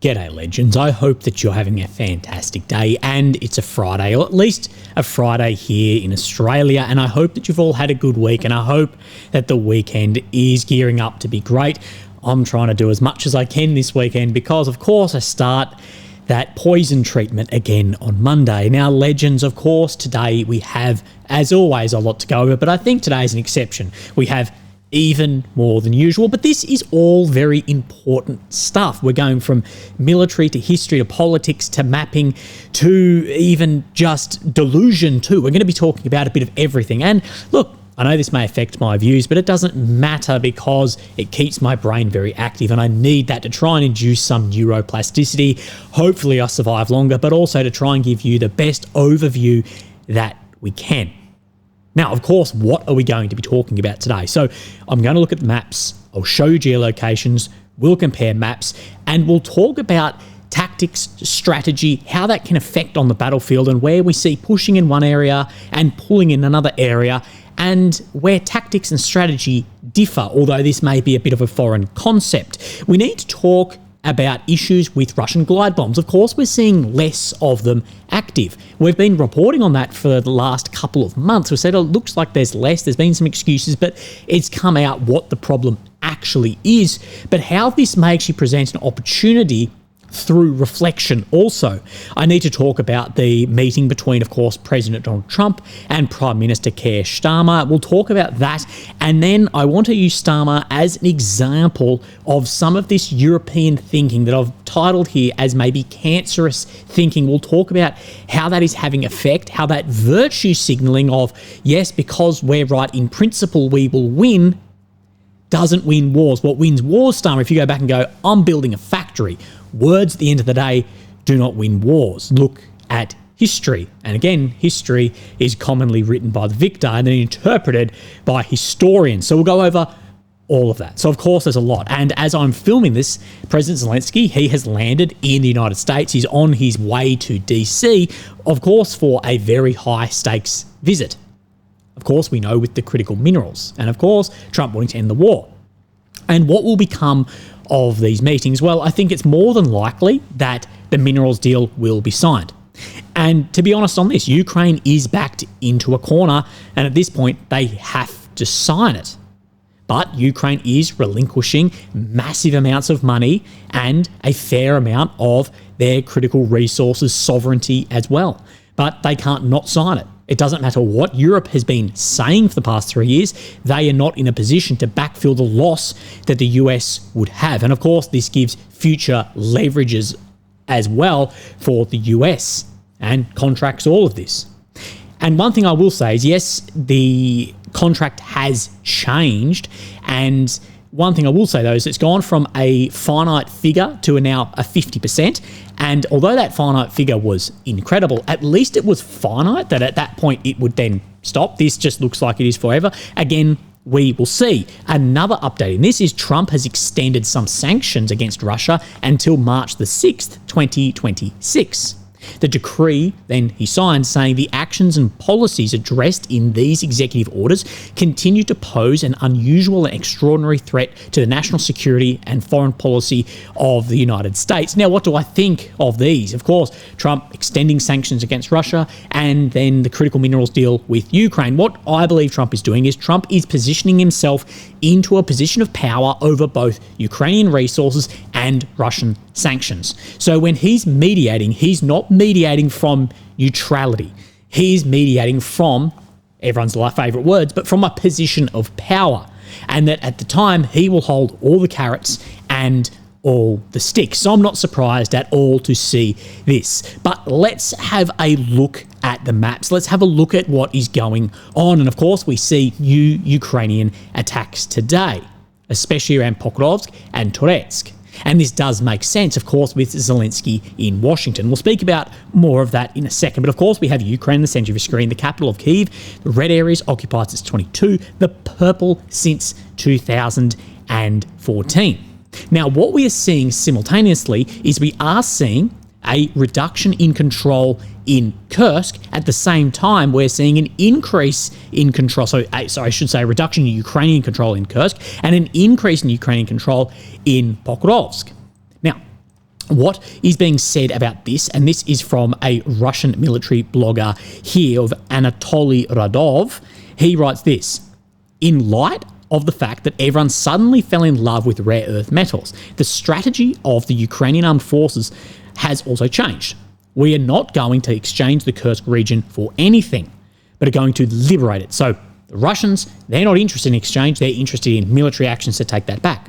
G'day legends, I hope that you're having a fantastic day and it's a Friday, or at least a Friday here in Australia, and I hope that you've all had a good week and I hope that the weekend is gearing up to be great. I'm trying to do as much as I can this weekend because of course I start that poison treatment again on Monday. Now legends, of course, today we have, as always, a lot to go over, but I think today is an exception. We have even more than usual, but this is all very important stuff. We're going from military to history to politics to mapping to even just delusion too. We're going to be talking about a bit of everything. And look, I know this may affect my views, but it doesn't matter because it keeps my brain very active and I need that to try and induce some neuroplasticity. Hopefully I survive longer, but also to try and give you the best overview that we can. Now, of course, what are we going to be talking about today? So I'm going to look at the maps, I'll show you geolocations, we'll compare maps, and we'll talk about tactics, strategy, how that can affect on the battlefield and where we see pushing in one area and pulling in another area, and where tactics and strategy differ, although this may be a bit of a foreign concept. We need to talk about issues with Russian glide bombs. Of course, we're seeing less of them active. We've been reporting on that for the last couple of months. We said it looks like there's less, there's been some excuses, but it's come out what the problem actually is, but how this may actually present an opportunity through reflection also. I need to talk about the meeting between, of course, President Donald Trump and Prime Minister Keir Starmer. We'll talk about that. And then I want to use Starmer as an example of some of this European thinking that I've titled here as maybe cancerous thinking. We'll talk about how that is having effect, how that virtue signaling of, yes, because we're right in principle, we will win, doesn't win wars. What wins wars, Starmer, if you go back and go, I'm building a factory. Words at the end of the day do not win wars. Look at history. And again, history is commonly written by the victor and then interpreted by historians. So we'll go over all of that. So of course there's a lot. And as I'm filming this, President Zelensky, he has landed in the United States. He's on his way to DC, of course, for a very high stakes visit. Of course, we know with the critical minerals. And of course, Trump wanting to end the war. And what will become of these meetings? Well, I think it's more than likely that the minerals deal will be signed. And to be honest on this, Ukraine is backed into a corner, and at this point, they have to sign it. But Ukraine is relinquishing massive amounts of money and a fair amount of their critical resources, sovereignty as well. But they can't not sign it. It doesn't matter what Europe has been saying for the past 3 years, they are not in a position to backfill the loss that the US would have. And of course, this gives future leverages as well for the US and contracts all of this. And one thing I will say is, yes, the contract has changed. And one thing I will say, though, is it's gone from a finite figure to now a 50%. And although that finite figure was incredible, at least it was finite, that at that point it would then stop. This just looks like it is forever. Again, we will see. Another update in this is Trump has extended some sanctions against Russia until March the 6th, 2026. The decree then he signed saying the actions and policies addressed in these executive orders continue to pose an unusual and extraordinary threat to the national security and foreign policy of the United States. Now, what do I think of these? Of course, Trump extending sanctions against Russia and then the critical minerals deal with Ukraine. What I believe Trump is doing is Trump is positioning himself into a position of power over both Ukrainian resources and Russian sanctions. So when he's mediating, he's not mediating from neutrality. He's mediating from, everyone's favourite words, but from a position of power. And that at the time, he will hold all the carrots and all the sticks. So I'm not surprised at all to see this. But let's have a look at the maps. Let's have a look at what is going on. And of course, we see new Ukrainian attacks today, especially around Pokrovsk and Kursk. And this does make sense, of course, with Zelensky in Washington. We'll speak about more of that in a second. But of course, we have Ukraine in the centre of your screen, the capital of Kyiv. The red areas occupied since 22, the purple since 2014. Now, what we are seeing simultaneously is we are seeing a reduction in control in Kursk. At the same time, we're seeing an increase in control. So I should say a reduction in Ukrainian control in Kursk and an increase in Ukrainian control in Pokrovsk. Now, What is being said about this, and this is from a Russian military blogger here of Anatoly Radov, he writes this: in light of the fact that everyone suddenly fell in love with rare earth metals, the strategy of the Ukrainian armed forces has also changed. We are not going to exchange the Kursk region for anything, but are going to liberate it. So the Russians, they're not interested in exchange, they're interested in military actions to take that back.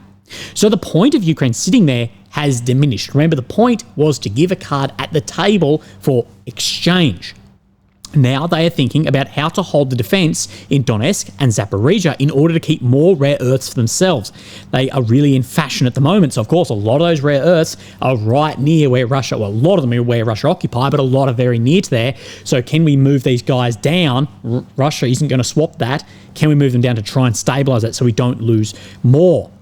So the point of Ukraine sitting there has diminished. Remember, the point was to give a card at the table for exchange. Now they are thinking about how to hold the defense in Donetsk and Zaporizhia in order to keep more rare earths for themselves. They are really in fashion at the moment. So, of course, a lot of those rare earths are right near where Russia, well, a lot of them are where Russia occupy, but a lot are very near to there. So can we move these guys down? Russia isn't going to swap that. Can we move them down to try and stabilize it so we don't lose more?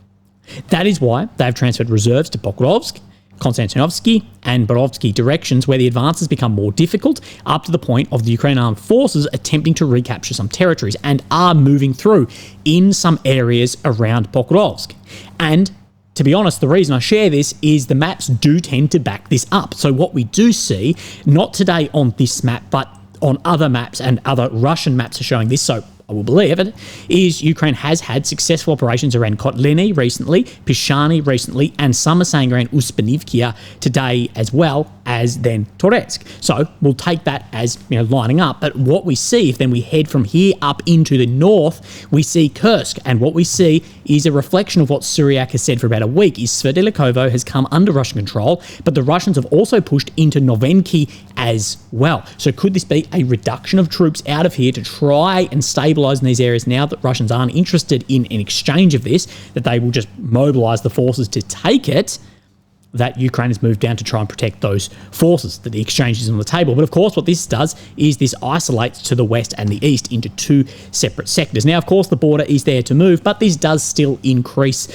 That is why they've transferred reserves to Pokrovsk, Konstantinovsky and Borovsky directions, where the advances become more difficult, up to the point of the Ukrainian armed forces attempting to recapture some territories and are moving through in some areas around Pokrovsk. And to be honest, the reason I share this is the maps do tend to back this up. So what we do see, not today on this map, but on other maps, and other Russian maps are showing this, so I will believe it, is Ukraine has had successful operations around Kotliny recently, Pishani recently, and some are saying around Uspanivkia today, as well as then Toretsk. So we'll take that as, lining up. But what we see, if then we head from here up into the north, we see Kursk. And what we see is a reflection of what Suryak has said for about a week, is Sverdlikovo has come under Russian control, but the Russians have also pushed into Novenki as well. So could this be a reduction of troops out of here to try and stabilise in these areas now that Russians aren't interested in an exchange of this, that they will just mobilise the forces to take it, that Ukraine has moved down to try and protect those forces, that the exchange is on the table. But of course, what this does is this isolates to the west and the east into two separate sectors. Now, of course, the border is there to move, but this does still increase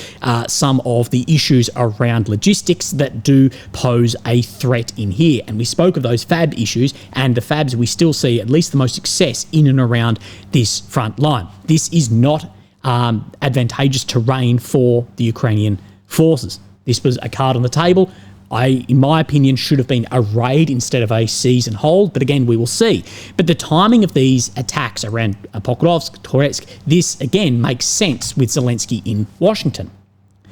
some of the issues around logistics that do pose a threat in here. And we spoke of those FAB issues, and the FABs, we still see at least the most success in and around this front line. This is not advantageous terrain for the Ukrainian forces. This was a card on the table. In my opinion, should have been a raid instead of a seize and hold, but again, we will see. But the timing of these attacks around Pokrovsk, Toretsk, this again makes sense with Zelensky in Washington.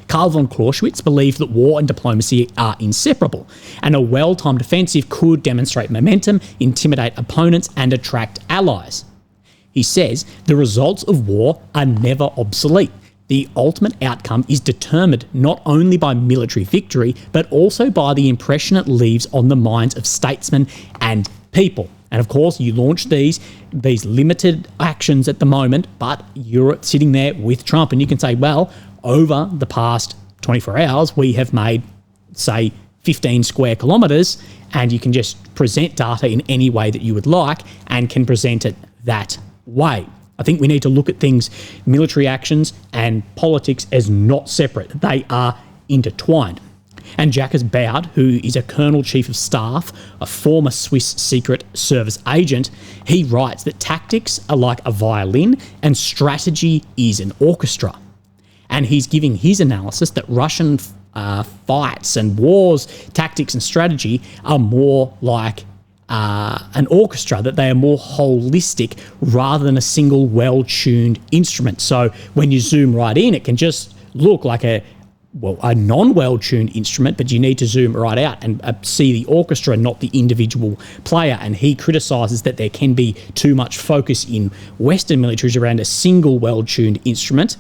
Karl von Clausewitz believed that war and diplomacy are inseparable, and a well-timed offensive could demonstrate momentum, intimidate opponents, and attract allies. He says the results of war are never obsolete. The ultimate outcome is determined not only by military victory, but also by the impression it leaves on the minds of statesmen and people. And of course, you launch these limited actions at the moment, but you're sitting there with Trump, and you can say, well, over the past 24 hours, we have made, say, 15 square kilometres, and you can just present data in any way that you would like and can present it that way. I think we need to look at things, military actions and politics, as not separate. They are intertwined. And Jacques Baud, who is a Colonel Chief of Staff, a former Swiss Secret Service agent, he writes that tactics are like a violin and strategy is an orchestra. And he's giving his analysis that Russian fights and wars, tactics and strategy are more like an orchestra, that they are more holistic rather than a single well-tuned instrument. So when you zoom right in, it can just look like a non-well-tuned instrument, but you need to zoom right out and see the orchestra, not the individual player. And he criticises that there can be too much focus in Western militaries around a single well-tuned instrument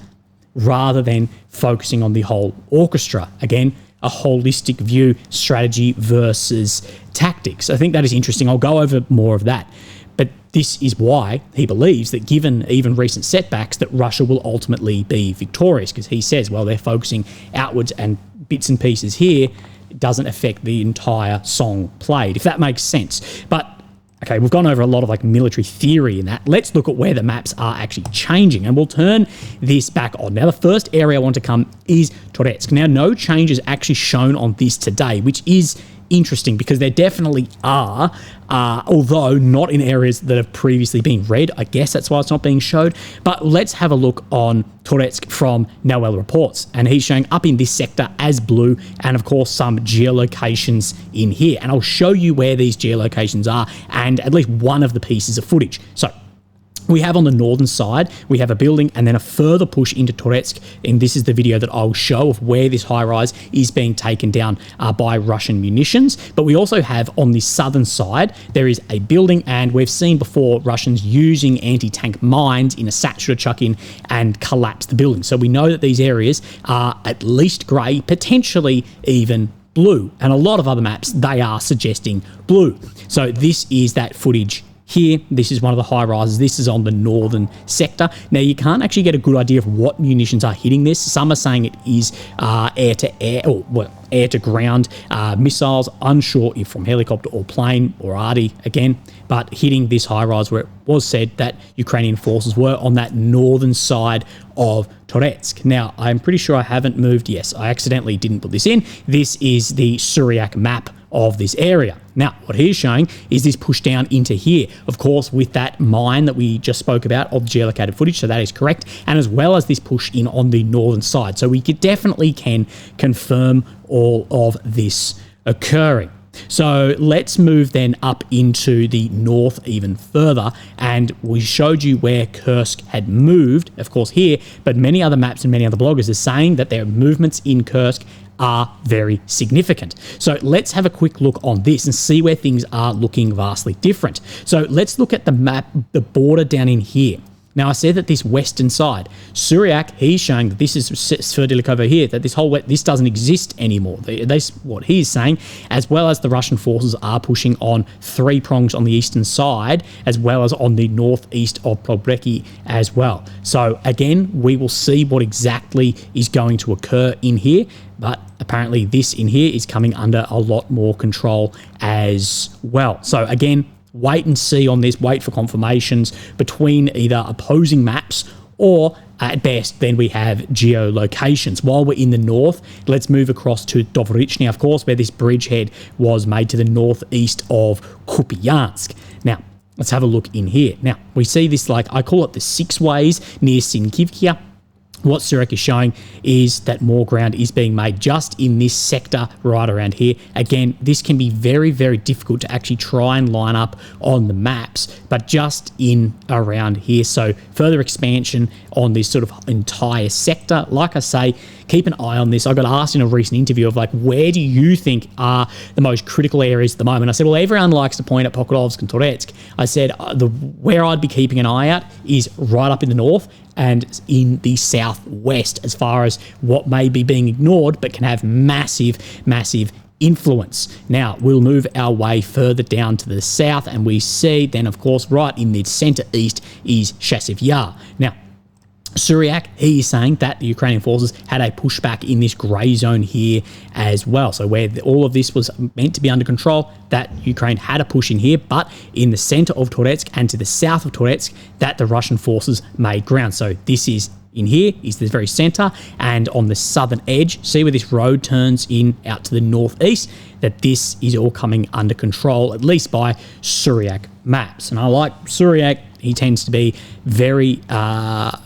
rather than focusing on the whole orchestra. Again, a holistic view, strategy versus tactics. I think that is interesting. I'll go over more of that. But this is why he believes that, given even recent setbacks, that Russia will ultimately be victorious, because he says, well, they're focusing outwards and bits and pieces here. It doesn't affect the entire song played, if that makes sense. But okay, we've gone over a lot of military theory in that. Let's look at where the maps are actually changing, and we'll turn this back on. Now, the first area I want to come is Toretsk. Now, no changes actually shown on this today, which is interesting because there definitely are, although not in areas that have previously been red. I guess that's why it's not being showed. But let's have a look on Toretsk from Noel reports. And he's showing up in this sector as blue, and of course some geolocations in here. And I'll show you where these geolocations are and at least one of the pieces of footage. So we have on the northern side, we have a building and then a further push into Toretsk. And this is the video that I'll show of where this high-rise is being taken down by Russian munitions. But we also have on the southern side, there is a building, and we've seen before Russians using anti-tank mines in a satchel to chuck in and collapse the building. So we know that these areas are at least grey, potentially even blue. And a lot of other maps, they are suggesting blue. So this is that footage here. This is one of the high rises. This is on the northern sector. Now, you can't actually get a good idea of what munitions are hitting this. Some are saying it is air-to-air, or well, air-to-ground missiles. Unsure if from helicopter or plane or arty again, but hitting this high rise where it was said that Ukrainian forces were on that northern side of Toretsk. Now, I'm pretty sure I haven't moved. Yes, I accidentally didn't put this in. This is the Suryak map of this area. Now, what he's showing is this push down into here, of course, with that mine that we just spoke about of geolocated footage, so that is correct, and as well as this push in on the northern side. So we definitely can confirm all of this occurring. So let's move then up into the north even further, and we showed you where Kursk had moved, of course here, but many other maps and many other bloggers are saying that their movements in Kursk are very significant. So let's have a quick look on this and see where things are looking vastly different. So let's look at the map, the border down in here. Now, I said that this western side, Suryak, he's showing that this is Sverdlik over here, that this doesn't exist anymore. That's what he's saying, as well as the Russian forces are pushing on 3 prongs on the eastern side, as well as on the northeast of Pokrovsk as well. So again, we will see what exactly is going to occur in here, but apparently this in here is coming under a lot more control as well. So again, wait and see on this, wait for confirmations between either opposing maps or at best then we have geolocations. While we're in the north, let's move across to Dovorichny, of course, where this bridgehead was made to the northeast of Kupiansk. Now, let's have a look in here. Now, we see this, like, I call it the 6 ways near Sinkivka. What Suryak is showing is that more ground is being made just in this sector right around here. Again, this can be very, very difficult to actually try and line up on the maps, but just in around here. So further expansion on this sort of entire sector. Like I say, keep an eye on this. I got asked in a recent interview of like, where do you think are the most critical areas at the moment? I said, well, everyone likes to point at Pokrovsk and Toretsk. I said, where I'd be keeping an eye out is right up in the north and in the southwest, as far as what may be being ignored but can have massive, massive influence. Now, we'll move our way further down to the south, and we see then, of course, right in the center east is Chasiv Yar. Now, Suryak, he is saying that the Ukrainian forces had a pushback in this grey zone here as well. So where all of this was meant to be under control, that Ukraine had a push in here, but in the centre of Toretsk and to the south of Toretsk, that the Russian forces made ground. So this is in here, is the very centre, and on the southern edge, see where this road turns in out to the northeast, that this is all coming under control, at least by Suryak maps. And I like Suryak. He tends to be very,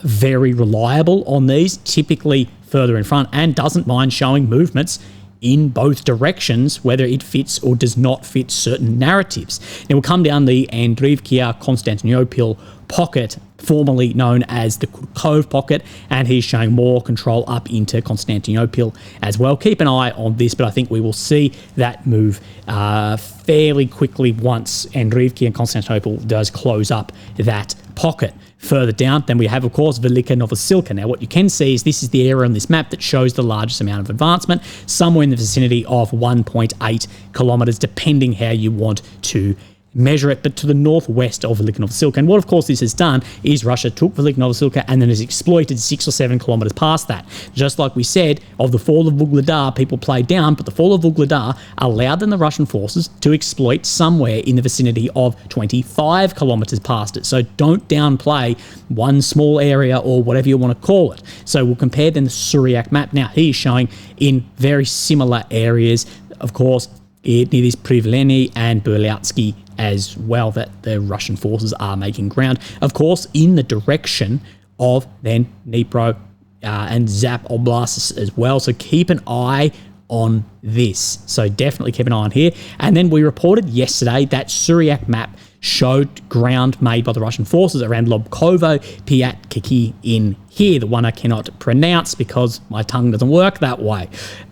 very reliable on these, typically further in front, and doesn't mind showing movements in both directions, whether it fits or does not fit certain narratives. Now, we'll come down the Andriivka-Konstantinopil pocket, formerly known as the Kursk pocket, and he's showing more control up into Constantinople as well. Keep an eye on this, but I think we will see that move fairly quickly once Andriivka and Constantinople does close up that pocket. Further down, then we have, of course, Velyka Novosilka. Now, what you can see is this is the area on this map that shows the largest amount of advancement, somewhere in the vicinity of 1.8 kilometers, depending how you want to measure it, but to the northwest of Velyka Novosilka. And what, of course, this has done is Russia took Velyka Novosilka and then has exploited 6 or 7 kilometers past that. Just like we said, of the fall of Vuhledar, people played down, but the fall of Vuhledar allowed then the Russian forces to exploit somewhere in the vicinity of 25 kilometers past it. So don't downplay one small area or whatever you want to call it. So we'll compare then the Suryak map. Now, he is showing in very similar areas, of course, near this Privleny and Burlyatsky as well, that the Russian forces are making ground. Of course, in the direction of then Dnipro and Zap oblasts as well. So keep an eye on this. So definitely keep an eye on here. And then we reported yesterday that Suryak map showed ground made by the Russian forces around Lobkovo, Piatkiki in here, the one I cannot pronounce because my tongue doesn't work that way.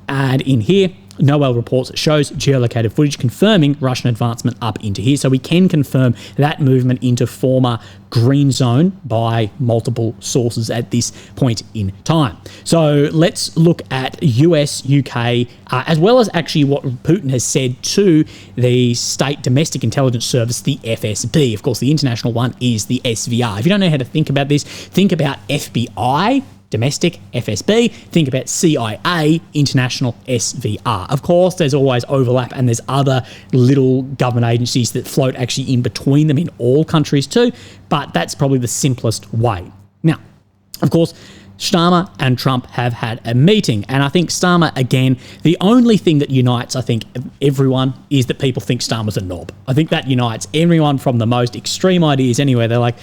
And in here, Noel reports it shows geolocated footage confirming Russian advancement up into here. So we can confirm that movement into former green zone by multiple sources at this point in time. So let's look at US, UK, as well as actually what Putin has said to the state domestic intelligence service, the FSB. Of course, the international one is the SVR. If you don't know how to think about this, think about FBI, domestic, FSB, think about CIA, international, SVR. Of course, there's always overlap and there's other little government agencies that float actually in between them in all countries too, but that's probably the simplest way. Now, of course, Starmer and Trump have had a meeting, and I think Starmer, again, the only thing that unites, I think, everyone is that people think Starmer's a knob. I think that unites everyone from the most extreme ideas anywhere. They're like,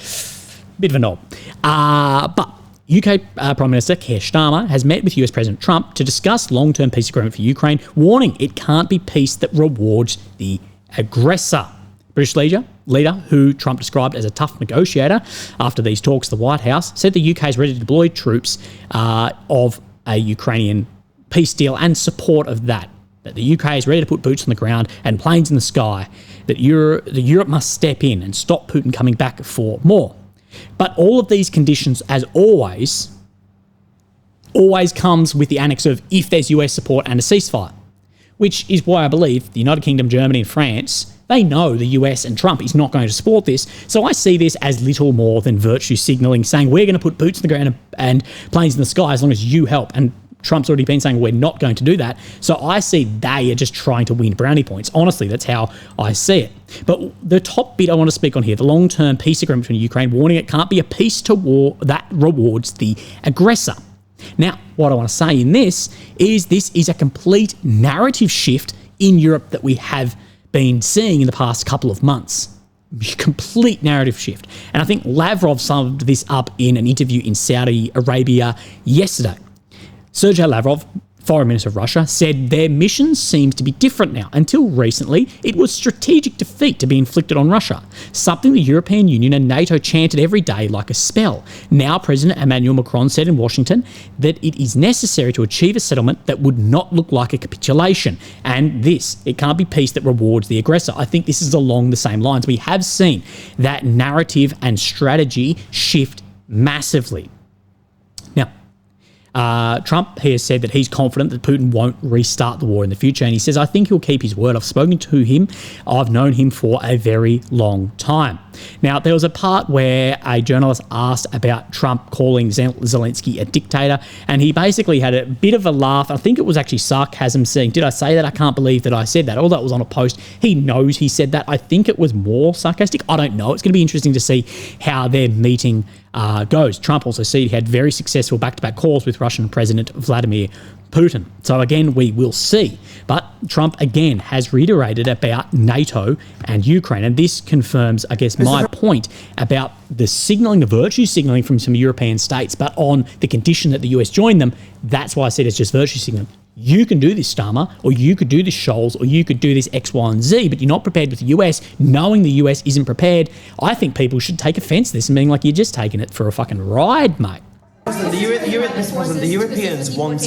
bit of a knob. But UK Prime Minister Keir Starmer has met with US President Trump to discuss long-term peace agreement for Ukraine, warning it can't be peace that rewards the aggressor. British leader, who Trump described as a tough negotiator after these talks, the White House, said the UK is ready to deploy troops of a Ukrainian peace deal and support of that. That the UK is ready to put boots on the ground and planes in the sky. That Europe must step in and stop Putin coming back for more. But all of these conditions, as always comes with the annex of if there's US support and a ceasefire, which is why I believe the United Kingdom, Germany and France, they know the US and Trump is not going to support this. So I see this as little more than virtue signalling, saying we're going to put boots on the ground and planes in the sky as long as you help. And Trump's already been saying we're not going to do that. So I see they are just trying to win brownie points. Honestly, that's how I see it. But the top bit I want to speak on here, the long-term peace agreement between Ukraine, warning it can't be a peace to war that rewards the aggressor. Now, what I want to say in this is a complete narrative shift in Europe that we have been seeing in the past couple of months. Complete narrative shift. And I think Lavrov summed this up in an interview in Saudi Arabia yesterday. Sergei Lavrov, Foreign Minister of Russia, said their mission seems to be different now. Until recently, it was strategic defeat to be inflicted on Russia, something the European Union and NATO chanted every day like a spell. Now, President Emmanuel Macron said in Washington that it is necessary to achieve a settlement that would not look like a capitulation. And it can't be peace that rewards the aggressor. I think this is along the same lines. We have seen that narrative and strategy shift massively. Trump has said that he's confident that Putin won't restart the war in the future, and he says, I think he'll keep his word. I've spoken to him. I've known him for a very long time. Now, there was a part where a journalist asked about Trump calling Zelensky a dictator, and he basically had a bit of a laugh. I think it was actually sarcasm, saying, did I say that? I can't believe that I said that. Although it was on a post, he knows he said that. I think it was more sarcastic. I don't know. It's going to be interesting to see how their meeting goes. Trump also said he had very successful back-to-back calls with Russian President Vladimir Putin. So again, we will see. But Trump again has reiterated about NATO and Ukraine. And this confirms, I guess, my point about the signaling, the virtue signaling from some European states, but on the condition that the US join them. That's why I said it's just virtue signaling. You can do this, Starmer, or you could do this, Scholz, or you could do this X, Y, and Z, but you're not prepared with the US, knowing the US isn't prepared. I think people should take offense to this and being like, you're just taking it for a fucking ride, mate. The Europeans want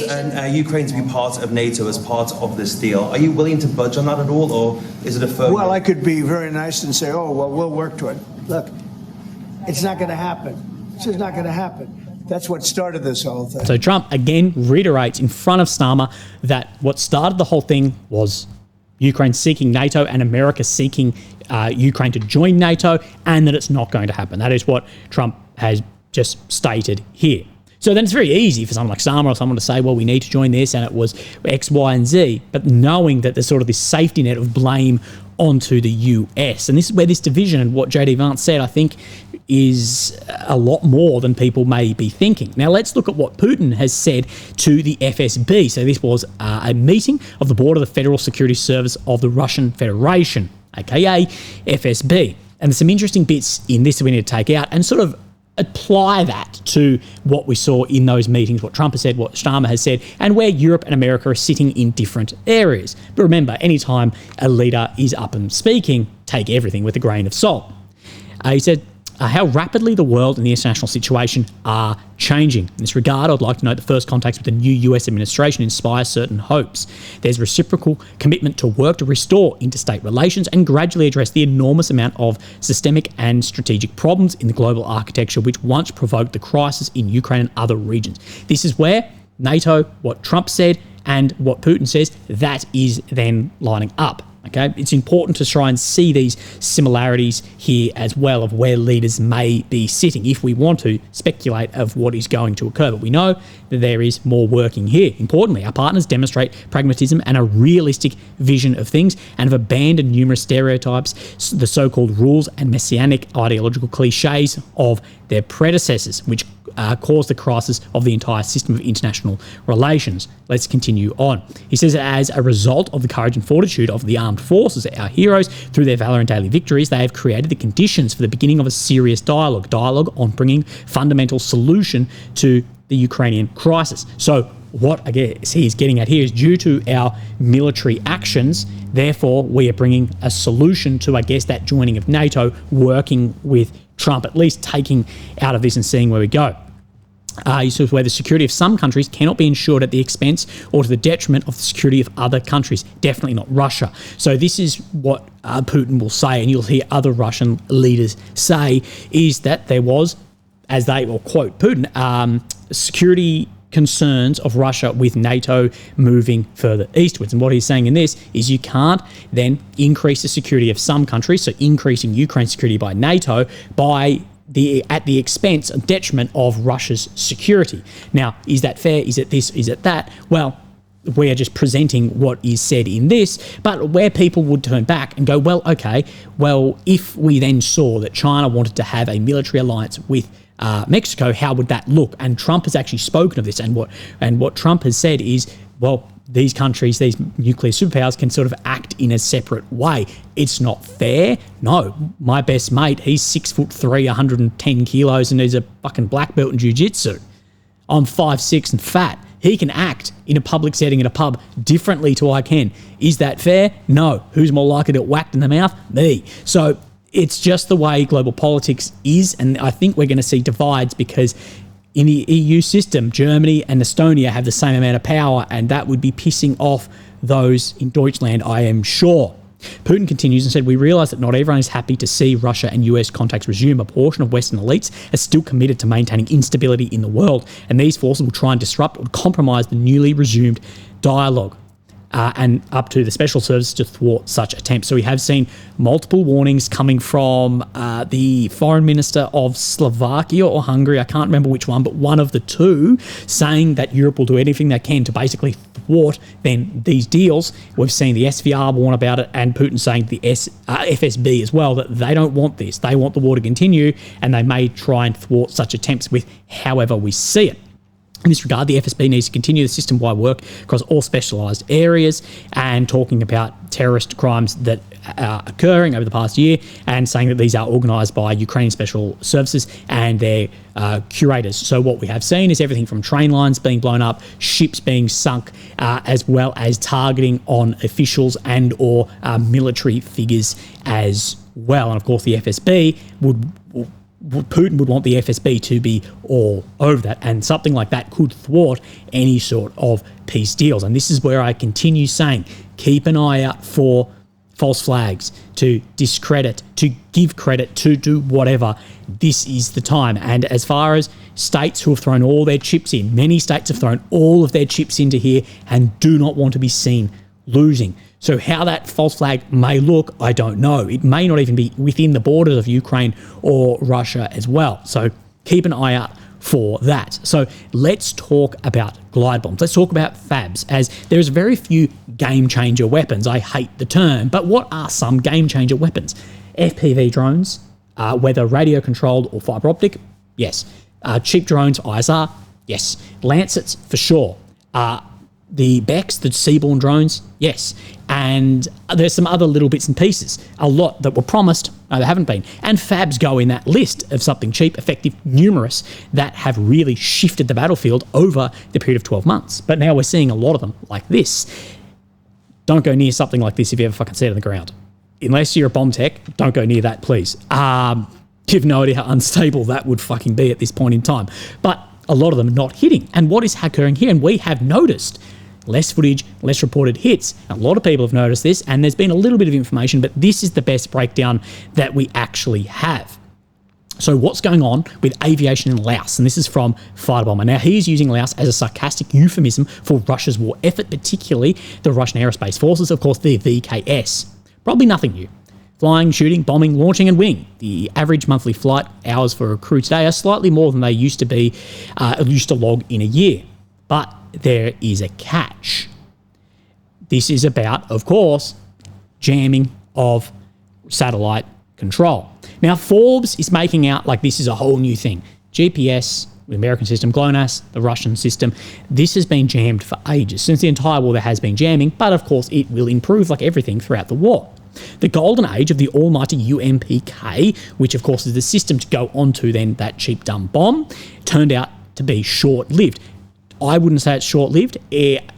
Ukraine to be part of NATO as part of this deal. Are you willing to budge on that at all, or is it a firm? Well, I could be very nice and say, oh, well, we'll work to it. Look, it's not going to happen. It's just not going to happen. That's what started this whole thing. So Trump, again, reiterates in front of Starmer that what started the whole thing was Ukraine seeking NATO and America seeking Ukraine to join NATO, and that it's not going to happen. That is what Trump has just stated here. So then it's very easy for someone like Starmer or someone to say, well, we need to join this, and it was X, Y, and Z. But knowing that there's sort of this safety net of blame onto the US. And this is where this division and what JD Vance said, I think, is a lot more than people may be thinking. Now, let's look at what Putin has said to the FSB. So this was a meeting of the board of the Federal Security Service of the Russian Federation, aka FSB. And there's some interesting bits in this that we need to take out and sort of apply that to what we saw in those meetings, what Trump has said, what Starmer has said, and where Europe and America are sitting in different areas. But remember, anytime a leader is up and speaking, take everything with a grain of salt. He said, how rapidly the world and the international situation are changing. In this regard, I'd like to note the first contacts with the new US administration inspire certain hopes. There's reciprocal commitment to work to restore interstate relations and gradually address the enormous amount of systemic and strategic problems in the global architecture which once provoked the crisis in Ukraine and other regions. This is where NATO, what Trump said, and what Putin says, that is then lining up. Okay, it's important to try and see these similarities here as well of where leaders may be sitting if we want to speculate of what is going to occur. But we know that there is more working here. Importantly, our partners demonstrate pragmatism and a realistic vision of things and have abandoned numerous stereotypes, the so-called rules and messianic ideological cliches of their predecessors, which caused the crisis of the entire system of international relations. Let's continue on. He says that as a result of the courage and fortitude of the armed forces, our heroes, through their valour and daily victories, they have created the conditions for the beginning of a serious dialogue on bringing fundamental solution to the Ukrainian crisis. So what I guess he's getting at here is due to our military actions, therefore we are bringing a solution to, I guess, that joining of NATO, working with Trump, at least taking out of this and seeing where we go. So where the security of some countries cannot be ensured at the expense or to the detriment of the security of other countries, definitely not Russia. So this is what Putin will say, and you'll hear other Russian leaders say, is that there was, as they will quote Putin, security concerns of Russia with NATO moving further eastwards. And what he's saying in this is you can't then increase the security of some countries, so increasing Ukraine's security by NATO, at the expense and detriment of Russia's security. Now, is that fair? Is it this? Is it that? Well, we are just presenting what is said in this, but where people would turn back and go, well, okay, well, if we then saw that China wanted to have a military alliance with Mexico, how would that look? And Trump has actually spoken of this, and what Trump has said is, well, these countries, these nuclear superpowers can sort of act in a separate way. It's not fair. No, my best mate, he's 6'3", 110 kilos, and he's a fucking black belt in jiu-jitsu. I'm 5'6" and fat. He can act in a public setting at a pub differently to I can. Is that fair? No. Who's more likely to get whacked in the mouth? Me. So it's just the way global politics is, and I think we're going to see divides because in the EU system, Germany and Estonia have the same amount of power, and that would be pissing off those in Deutschland, I am sure. Putin continues and said, we realise that not everyone is happy to see Russia and US contacts resume. A portion of Western elites are still committed to maintaining instability in the world, and these forces will try and disrupt or compromise the newly resumed dialogue. And up to the special services to thwart such attempts. So we have seen multiple warnings coming from the foreign minister of Slovakia or Hungary, I can't remember which one, but one of the two, saying that Europe will do anything they can to basically thwart then these deals. We've seen the SVR warn about it, and Putin saying the FSB as well, that they don't want this. They want the war to continue, and they may try and thwart such attempts with however we see it. In this regard, the FSB needs to continue the system-wide work across all specialised areas, and talking about terrorist crimes that are occurring over the past year, and saying that these are organised by Ukrainian Special Services and their curators. So what we have seen is everything from train lines being blown up, ships being sunk, as well as targeting on officials and or military figures as well. And of course, the FSB Putin would want the FSB to be all over that, and something like that could thwart any sort of peace deals. And this is where I continue saying, keep an eye out for false flags, to discredit, to give credit, to do whatever. This is the time. And as far as states who have thrown all their chips in, many states have thrown all of their chips into here and do not want to be seen losing. So how that false flag may look, I don't know. It may not even be within the borders of Ukraine or Russia as well. So keep an eye out for that. So let's talk about glide bombs. Let's talk about FABs, as there's very few game changer weapons. I hate the term, but what are some game changer weapons? FPV drones, whether radio controlled or fiber optic, yes. Cheap drones, ISR, yes. Lancets, for sure. The BEX, the seaborne drones, yes. And there's some other little bits and pieces, a lot that were promised, no, they haven't been. And FABs go in that list of something cheap, effective, numerous, that have really shifted the battlefield over the period of 12 months. But now we're seeing a lot of them like this. Don't go near something like this if you ever fucking see it on the ground. Unless you're a bomb tech, don't go near that, please. You have no idea how unstable that would fucking be at this point in time. But a lot of them not hitting. And what is occurring here? And we have noticed less footage, less reported hits. A lot of people have noticed this, and there's been a little bit of information, but this is the best breakdown that we actually have. So what's going on with aviation in Laos? And this is from Fighter Bomber. Now, he is using Laos as a sarcastic euphemism for Russia's war effort, particularly the Russian Aerospace Forces, of course, the VKS. Probably nothing new. Flying, shooting, bombing, launching, and winning. The average monthly flight hours for a crew today are slightly more than they used to log in a year. But there is a catch. This is about, of course, jamming of satellite control. Now, Forbes is making out like this is a whole new thing. GPS, the American system, GLONASS, the Russian system, this has been jammed for ages. Since the entire war, there has been jamming, but of course, it will improve like everything throughout the war. The golden age of the almighty UMPK, which of course is the system to go onto then that cheap dumb bomb, turned out to be short-lived. I wouldn't say it's short-lived.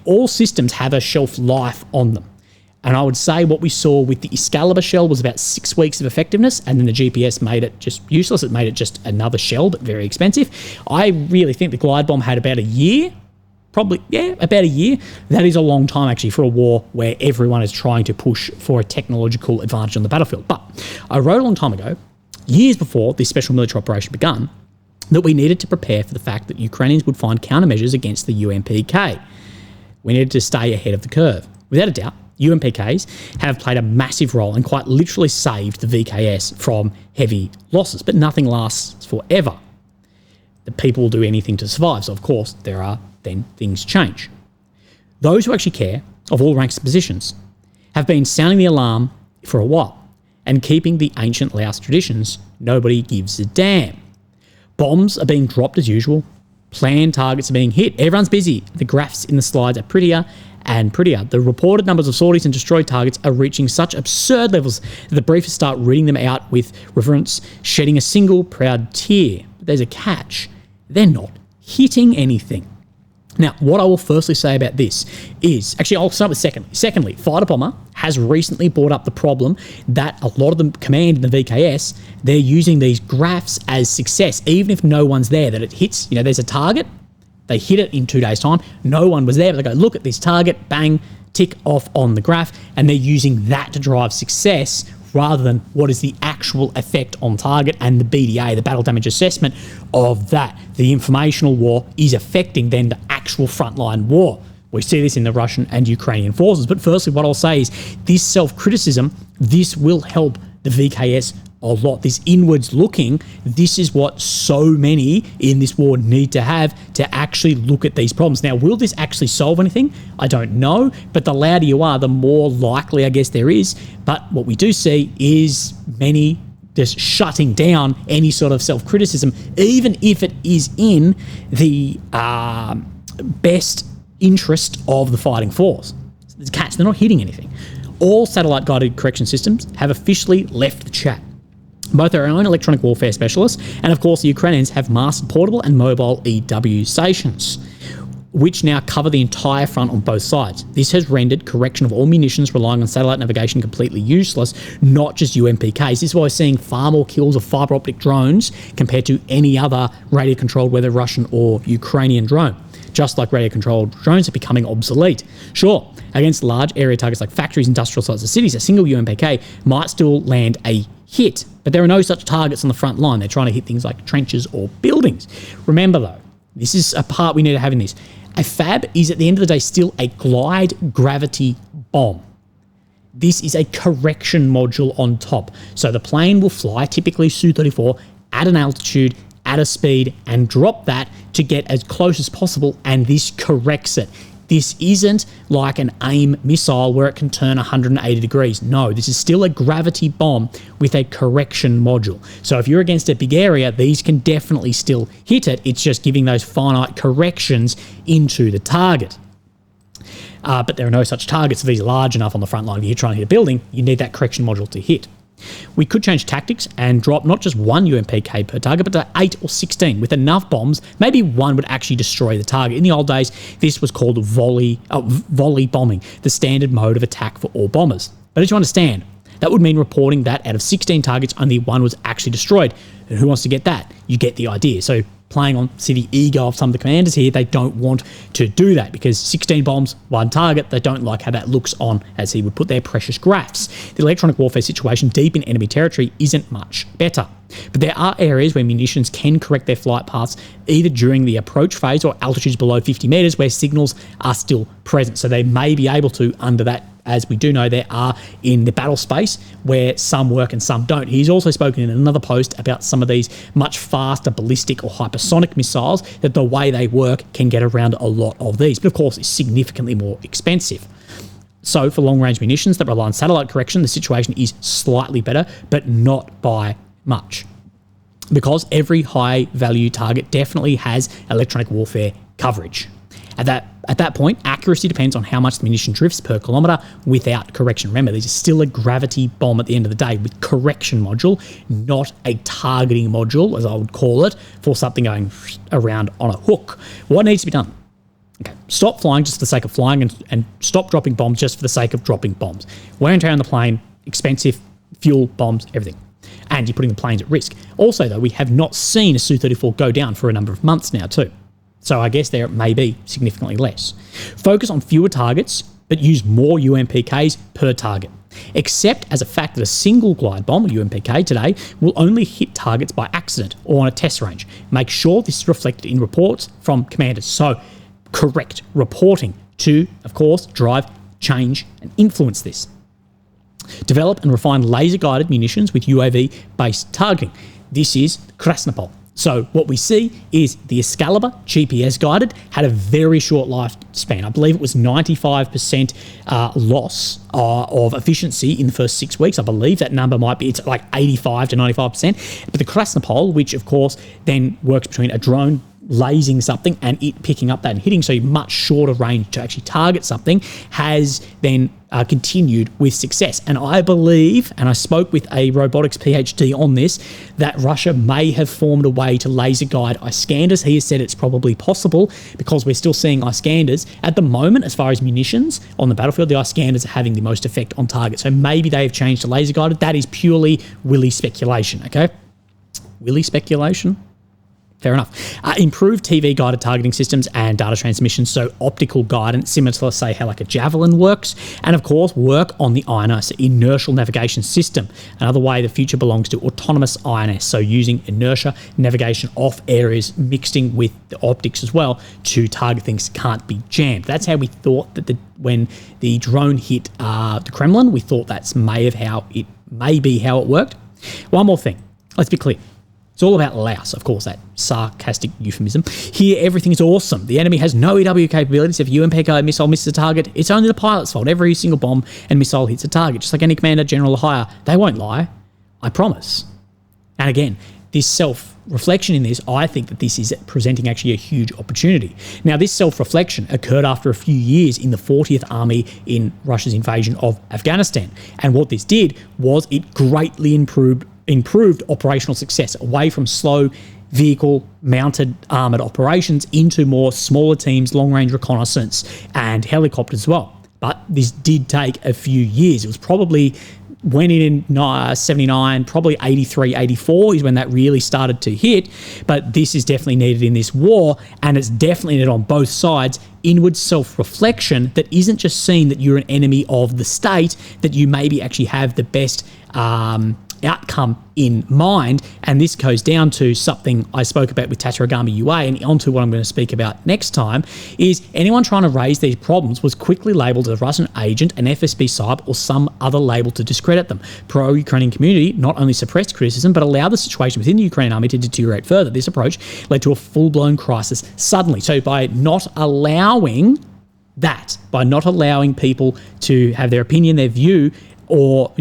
All systems have a shelf life on them. And I would say what we saw with the Excalibur shell was about 6 weeks of effectiveness, and then the GPS made it just useless. It made it just another shell, but very expensive. I really think the glide bomb had about a year. Probably, yeah, about a year. That is a long time, actually, for a war where everyone is trying to push for a technological advantage on the battlefield. But I wrote a long time ago, years before this special military operation begun, that we needed to prepare for the fact that Ukrainians would find countermeasures against the UMPK. We needed to stay ahead of the curve. Without a doubt, UMPKs have played a massive role and quite literally saved the VKS from heavy losses, but nothing lasts forever. The people will do anything to survive, so of course then things change. Those who actually care, of all ranks and positions, have been sounding the alarm for a while and keeping the ancient Laos traditions. Nobody gives a damn. Bombs are being dropped as usual. Planned targets are being hit. Everyone's busy. The graphs in the slides are prettier and prettier. The reported numbers of sorties and destroyed targets are reaching such absurd levels that the briefers start reading them out with reverence, shedding a single proud tear. But there's a catch. They're not hitting anything. Now, what I will firstly say about this is, actually, I'll start with secondly. Secondly, Fighter Bomber has recently brought up the problem that a lot of the command in the VKS, they're using these graphs as success, even if no one's there, that it hits, there's a target, they hit it in 2 days' time, no one was there, but they go, look at this target, bang, tick off on the graph, and they're using that to drive success rather than what is the actual effect on target and the BDA, the battle damage assessment of that. The informational war is affecting then the actual frontline war. We see this in the Russian and Ukrainian forces. But firstly, what I'll say is this self-criticism, this will help the VKS a lot. This inwards looking, this is what so many in this war need to have to actually look at these problems. Now, will this actually solve anything? I don't know, but the louder you are, the more likely I guess there is. But what we do see is many just shutting down any sort of self-criticism, even if it is in the best interest of the fighting force. The catch, they're not hitting anything. All satellite-guided correction systems have officially left the chat. Both our own electronic warfare specialists and, of course, the Ukrainians have mastered portable and mobile EW stations, which now cover the entire front on both sides. This has rendered correction of all munitions relying on satellite navigation completely useless, not just UMPKs. This is why we're seeing far more kills of fiber optic drones compared to any other radio-controlled, whether Russian or Ukrainian drone. Just like radio-controlled drones are becoming obsolete. Sure, against large area targets like factories, industrial sites, or cities, a single UMPK might still land a hit, but there are no such targets on the front line. They're trying to hit things like trenches or buildings. Remember, though, this is a part we need to have in this. A FAB is, at the end of the day, still a glide gravity bomb. This is a correction module on top. So the plane will fly, typically Su-34, at an altitude, at at a speed and drop that to get as close as possible, and this corrects it. This isn't like an AIM missile where it can turn 180 degrees. No, this is still a gravity bomb with a correction module. So if you're against a big area, these can definitely still hit it. It's just giving those finite corrections into the target. But there are no such targets. If these are large enough on the front line, if you're trying to hit a building, you need that correction module to hit. We could change tactics and drop not just one UMPK per target, but to 8 or 16. With enough bombs, maybe one would actually destroy the target. In the old days, this was called volley bombing, the standard mode of attack for all bombers. But as you understand, that would mean reporting that out of 16 targets, only one was actually destroyed. And who wants to get that? You get the idea. So playing on the ego of some of the commanders here, they don't want to do that because 16 bombs, one target, they don't like how that looks on, as he would put their precious graphs. The electronic warfare situation deep in enemy territory isn't much better. But there are areas where munitions can correct their flight paths either during the approach phase or altitudes below 50 meters where signals are still present. So they may be able to, under that, as we do know, there are in the battle space where some work and some don't. He's also spoken in another post about some of these much faster ballistic or hypersonic missiles, that the way they work can get around a lot of these. But of course, it's significantly more expensive. So for long-range munitions that rely on satellite correction, the situation is slightly better, but not by much. Because every high-value target definitely has electronic warfare coverage. At that point, accuracy depends on how much the munition drifts per kilometre without correction. Remember, these are still a gravity bomb at the end of the day with correction module, not a targeting module, as I would call it, for something going around on a hook. What needs to be done? Okay, stop flying just for the sake of flying and stop dropping bombs just for the sake of dropping bombs. Wear and tear on the plane, expensive, fuel, bombs, everything. And you're putting the planes at risk. Also, though, we have not seen a Su-34 go down for a number of months now too. So I guess there may be significantly less. Focus on fewer targets, but use more UMPKs per target. Except as a fact that a single glide bomb, UMPK today, will only hit targets by accident or on a test range. Make sure this is reflected in reports from commanders. So correct reporting to, of course, drive change and influence this. Develop and refine laser-guided munitions with UAV-based targeting. This is Krasnopol. So what we see is the Excalibur, GPS guided, had a very short lifespan. I believe it was 95% loss of efficiency in the first 6 weeks. I believe that number might be, it's like 85 to 95%. But the Krasnopol, which of course then works between a drone lasing something and it picking up that and hitting, so much shorter range to actually target something, has then continued with success. And I believe, and I spoke with a robotics PhD on this, that Russia may have formed a way to laser guide Iskanders. He has said it's probably possible because we're still seeing Iskanders. At the moment, as far as munitions on the battlefield, the Iskanders are having the most effect on target. So maybe they have changed to laser guided. That is purely Willy speculation, okay? Willy speculation? Fair enough. Improved TV-guided targeting systems and data transmission, so optical guidance, similar to, let's say, how like a Javelin works. And, of course, work on the INS, inertial navigation system. Another way the future belongs to autonomous INS, so using inertia navigation off areas mixed in with the optics as well to target things that can't be jammed. That's how we thought that when the drone hit the Kremlin, we thought that's may be how it worked. One more thing. Let's be clear. It's all about louse, of course, that sarcastic euphemism. Here, everything is awesome. The enemy has no EW capabilities. If a UMPK missile misses a target, it's only the pilot's fault. Every single bomb and missile hits a target. Just like any commander, general, or higher, they won't lie. I promise. And again, this self-reflection in this, I think that this is presenting actually a huge opportunity. Now, this self-reflection occurred after a few years in the 40th Army in Russia's invasion of Afghanistan. And what this did was it greatly improved operational success away from slow vehicle mounted armoured operations into more smaller teams, long-range reconnaissance and helicopters as well. But this did take a few years. It was probably went in 79, probably 83, 84 is when that really started to hit. But this is definitely needed in this war, and it's definitely needed on both sides. Inward self-reflection that isn't just seen that you're an enemy of the state, that you maybe actually have the best outcome in mind, and this goes down to something I spoke about with Tatarigami UA and onto what I'm going to speak about next time, is anyone trying to raise these problems was quickly labelled as a Russian agent, an FSB site, or some other label to discredit them. Pro-Ukrainian community not only suppressed criticism, but allowed the situation within the Ukrainian army to deteriorate further. This approach led to a full-blown crisis suddenly. So by not allowing that, by not allowing people to have their opinion, their view, or,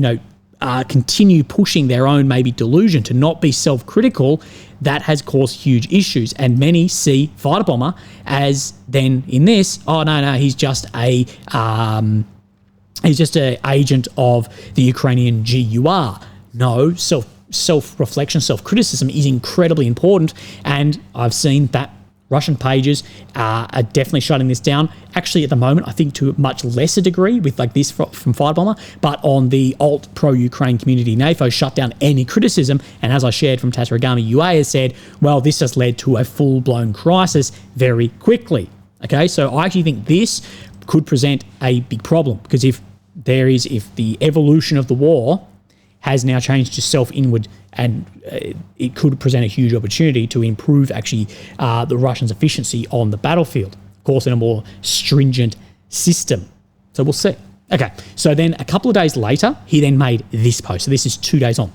continue pushing their own maybe delusion to not be self-critical, that has caused huge issues. And many see fighter bomber as then in this, he's just a agent of the Ukrainian GUR. No, self-reflection, self-criticism is incredibly important, and I've seen that Russian pages are definitely shutting this down. Actually, at the moment, I think to a much lesser degree with like this from Fight Bomber, but on the alt pro-Ukraine community, NAFO shut down any criticism. And as I shared from Tatarigami UA has said, well, this has led to a full-blown crisis very quickly. Okay, so I actually think this could present a big problem, because if the evolution of the war has now changed to self-inward, and it could present a huge opportunity to improve actually the Russians' efficiency on the battlefield, of course, in a more stringent system. So we'll see. Okay, so then a couple of days later, he then made this post. So this is 2 days on.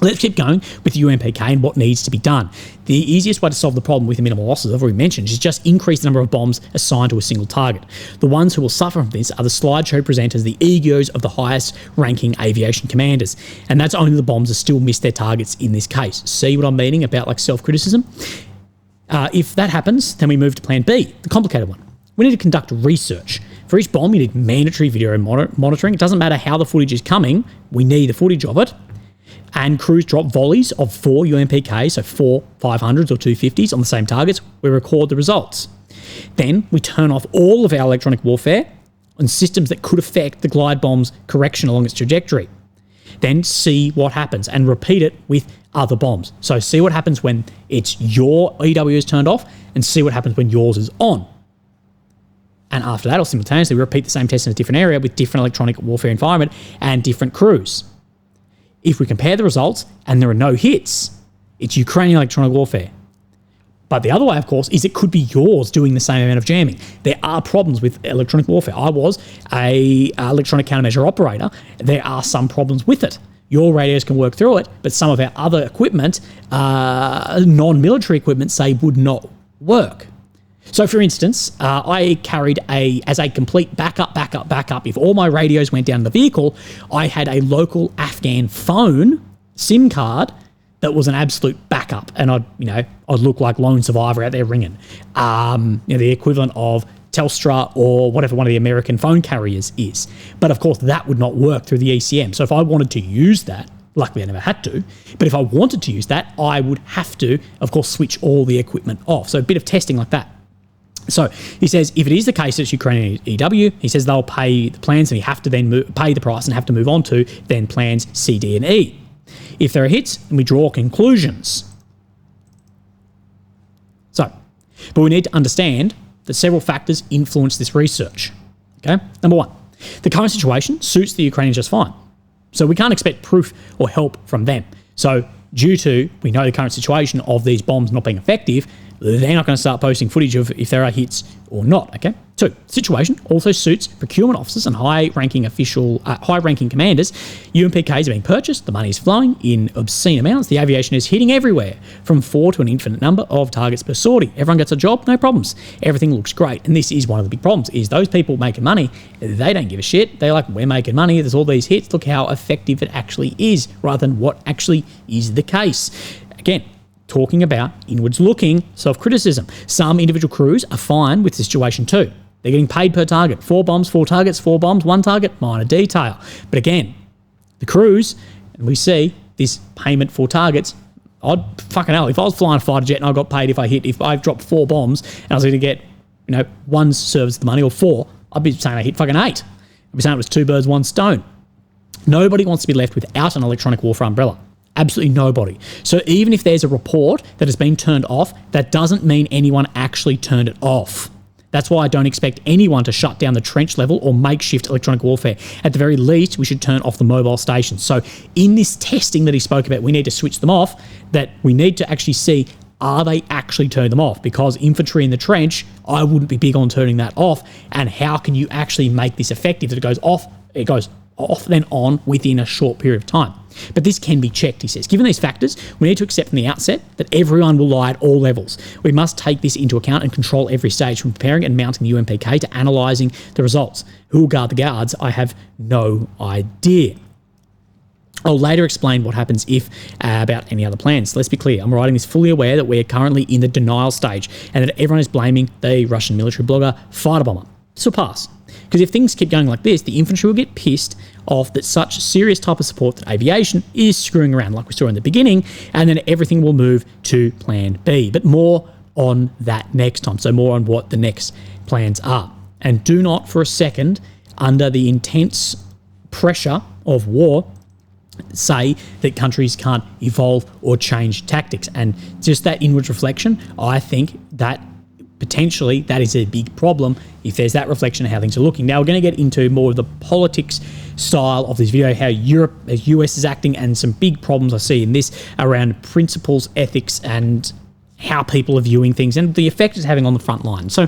Let's keep going with UMPK and what needs to be done. The easiest way to solve the problem with the minimal losses, I've already mentioned, is just increase the number of bombs assigned to a single target. The ones who will suffer from this are the slideshow presenters, the egos of the highest ranking aviation commanders. And that's only the bombs that still miss their targets in this case. See what I'm meaning about like self-criticism? If that happens, then we move to plan B, the complicated one. We need to conduct research. For each bomb, you need mandatory video monitoring. It doesn't matter how the footage is coming, we need the footage of it. And crews drop volleys of 4 UMPKs, so 4 500s or 250s on the same targets. We record the results. Then we turn off all of our electronic warfare on systems that could affect the glide bomb's correction along its trajectory. Then see what happens and repeat it with other bombs. So see what happens when it's your EW is turned off, and see what happens when yours is on. And after that, or simultaneously, repeat the same test in a different area with different electronic warfare environment and different crews. If we compare the results and there are no hits, it's Ukrainian electronic warfare. But the other way, of course, is it could be yours doing the same amount of jamming. There are problems with electronic warfare. I was an electronic countermeasure operator. There are some problems with it. Your radios can work through it, but some of our other equipment, non-military equipment, say would not work. So, for instance, I carried as a complete backup. If all my radios went down in the vehicle, I had a local Afghan phone SIM card that was an absolute backup, and I'd look like lone survivor out there ringing. The equivalent of Telstra or whatever one of the American phone carriers is. But of course, that would not work through the ECM. So if I wanted to use that, luckily I never had to, but if I wanted to use that, I would have to, of course, switch all the equipment off. So a bit of testing like that. So he says, if it is the case that it's Ukrainian EW, he says they'll pay the plans and you have to then pay the price and have to move on to then plans C, D, and E. If there are hits, then we draw conclusions. So, but we need to understand that several factors influence this research. Okay, number one, the current situation suits the Ukrainians just fine. So we can't expect proof or help from them. So due to, we know the current situation of these bombs not being effective, they're not going to start posting footage of if there are hits or not, okay? Two, situation also suits procurement officers and high-ranking commanders. UMPKs are being purchased, the money is flowing in obscene amounts, the aviation is hitting everywhere, from 4 to an infinite number of targets per sortie. Everyone gets a job, no problems. Everything looks great. And this is one of the big problems, is those people making money, they don't give a shit. They're like, we're making money, there's all these hits, look how effective it actually is, rather than what actually is the case. Again, talking about inwards looking self-criticism. Some individual crews are fine with the situation too. They're getting paid per target. 4 bombs, 4 targets, 4 bombs, 1 target, minor detail. But again, the crews, and we see this payment for targets, if I was flying a fighter jet and I got paid if I dropped 4 bombs and I was going to get, 1 serves the money or 4, I'd be saying I hit fucking 8. I'd be saying it was 2 birds, 1 stone. Nobody wants to be left without an electronic warfare umbrella. Absolutely nobody. So even if there's a report that has been turned off, that doesn't mean anyone actually turned it off. That's why I don't expect anyone to shut down the trench level or makeshift electronic warfare. At the very least, we should turn off the mobile stations. So in this testing that he spoke about, we need to switch them off, that we need to actually see, are they actually turning them off? Because infantry in the trench, I wouldn't be big on turning that off. And how can you actually make this effective that it goes off then on within a short period of time? But this can be checked, he says. Given these factors, we need to accept from the outset that everyone will lie at all levels. We must take this into account and control every stage, from preparing and mounting the UMPK to analysing the results. Who will guard the guards? I have no idea. I'll later explain what happens if about any other plans. Let's be clear, I'm writing this fully aware that we're currently in the denial stage and that everyone is blaming the Russian military blogger fighter bomber. This will pass. Because if things keep going like this, the infantry will get pissed off that such serious type of support that aviation is screwing around like we saw in the beginning, and then everything will move to plan B. But more on that next time, so more on what the next plans are. And do not for a second, under the intense pressure of war, say that countries can't evolve or change tactics. And just that inward reflection, I think that potentially that is a big problem if there's that reflection of how things are looking. Now we're going to get into more of the politics style of this video, how Europe, as US is acting, and some big problems I see in this around principles, ethics, and how people are viewing things and the effect it's having on the front line. So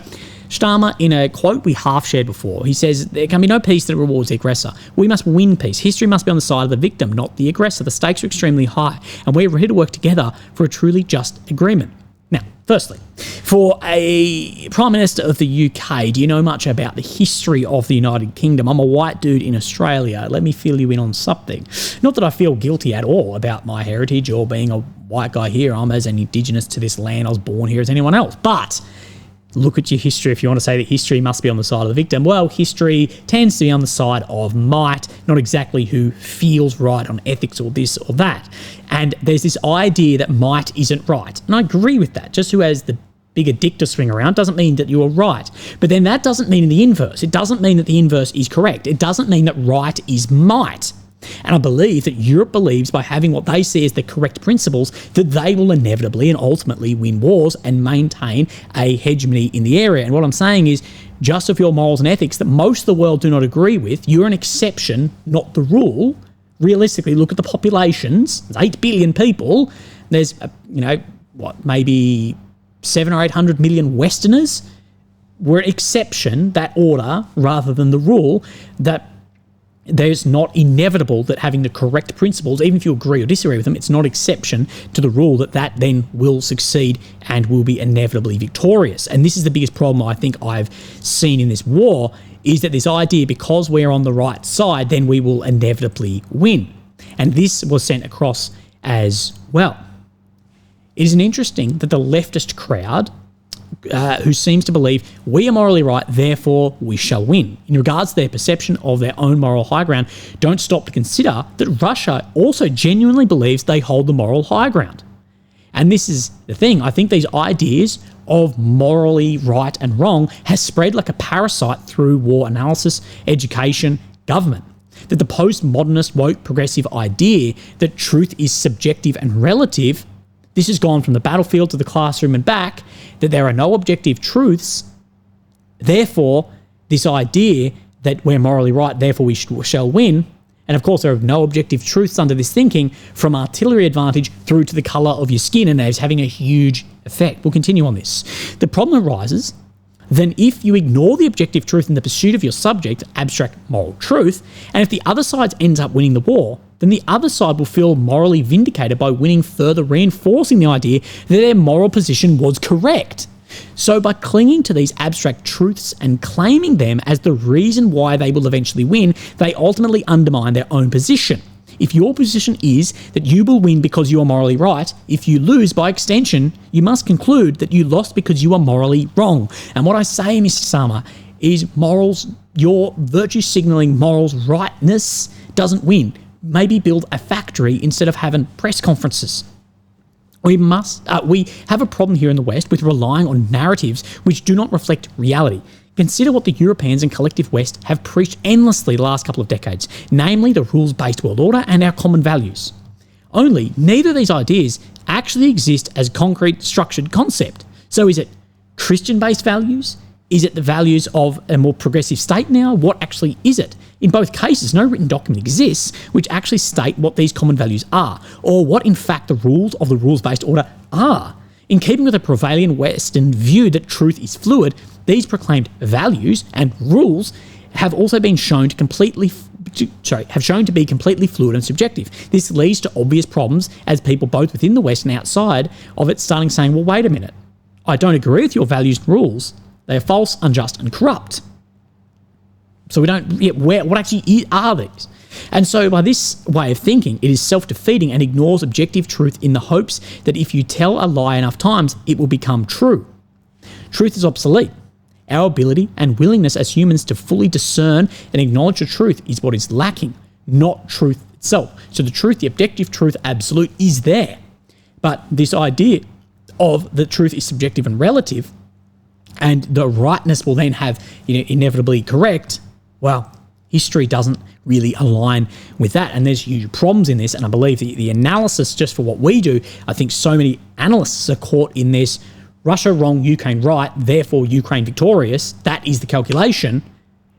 Starmer, in a quote we half shared before, he says, there can be no peace that rewards the aggressor. We must win peace. History must be on the side of the victim, not the aggressor. The stakes are extremely high, and we're ready to work together for a truly just agreement. Now, firstly, for a Prime Minister of the UK, do you know much about the history of the United Kingdom? I'm a white dude in Australia. Let me fill you in on something. Not that I feel guilty at all about my heritage or being a white guy here. I'm as an indigenous to this land. I was born here as anyone else. But look at your history if you want to say that history must be on the side of the victim. Well, history tends to be on the side of might, not exactly who feels right on ethics or this or that. And there's this idea that might isn't right. And I agree with that. Just who has the bigger dick to swing around doesn't mean that you are right. But then that doesn't mean in the inverse. It doesn't mean that the inverse is correct. It doesn't mean that right is might. And I believe that Europe believes by having what they see as the correct principles that they will inevitably and ultimately win wars and maintain a hegemony in the area. And what I'm saying is, just of your morals and ethics that most of the world do not agree with, you're an exception, not the rule. Realistically, look at the populations. There's 8 billion people. There's, maybe 700 or 800 million Westerners. We're an exception, that order, rather than the rule, that there's not inevitable that having the correct principles, even if you agree or disagree with them, it's not exception to the rule that then will succeed and will be inevitably victorious. And this is the biggest problem I think I've seen in this war, is that this idea, because we're on the right side, then we will inevitably win. And this was sent across as well. It is interesting that the leftist crowd, who seems to believe we are morally right, therefore we shall win, in regards to their perception of their own moral high ground, don't stop to consider that Russia also genuinely believes they hold the moral high ground. And this is the thing. I think these ideas of morally right and wrong has spread like a parasite through war analysis, education, government. That the postmodernist, woke, progressive idea that truth is subjective and relative, this has gone from the battlefield to the classroom and back, that there are no objective truths. Therefore, this idea that we're morally right, therefore we shall win. And of course, there are no objective truths under this thinking, from artillery advantage through to the colour of your skin, and that is having a huge effect. We'll continue on this. The problem arises then if you ignore the objective truth in the pursuit of your subject, abstract moral truth, and if the other side ends up winning the war, then the other side will feel morally vindicated by winning, further reinforcing the idea that their moral position was correct. So by clinging to these abstract truths and claiming them as the reason why they will eventually win, they ultimately undermine their own position. If your position is that you will win because you are morally right, if you lose by extension, you must conclude that you lost because you are morally wrong. And what I say, Mr. Starmer, is morals, your virtue signalling morals rightness doesn't win. Maybe build a factory instead of having press conferences. We have a problem here in the West with relying on narratives which do not reflect reality. Consider what the Europeans and collective West have preached endlessly the last couple of decades, namely the rules-based world order and our common values. Only neither of these ideas actually exist as concrete, structured concept. So is it Christian-based values, Is it the values of a more progressive state now? What actually is it? In both cases, no written document exists which actually state what these common values are, or what in fact the rules of the rules-based order are. In keeping with the prevailing Western view that truth is fluid, these proclaimed values and rules have also been shown to be completely fluid and subjective. This leads to obvious problems as people both within the West and outside of it starting saying, well, wait a minute, I don't agree with your values and rules. They are false, unjust, and corrupt. So we don't, what actually are these? And so by this way of thinking, it is self-defeating and ignores objective truth in the hopes that if you tell a lie enough times, it will become true. Truth is obsolete. Our ability and willingness as humans to fully discern and acknowledge the truth is what is lacking, not truth itself. So the truth, the objective truth, absolute, is there. But this idea of the truth is subjective and relative, and the rightness will then have inevitably correct, well, history doesn't really align with that. And there's huge problems in this. And I believe the analysis just for what we do, I think so many analysts are caught in this Russia wrong, Ukraine right, therefore Ukraine victorious. That is the calculation.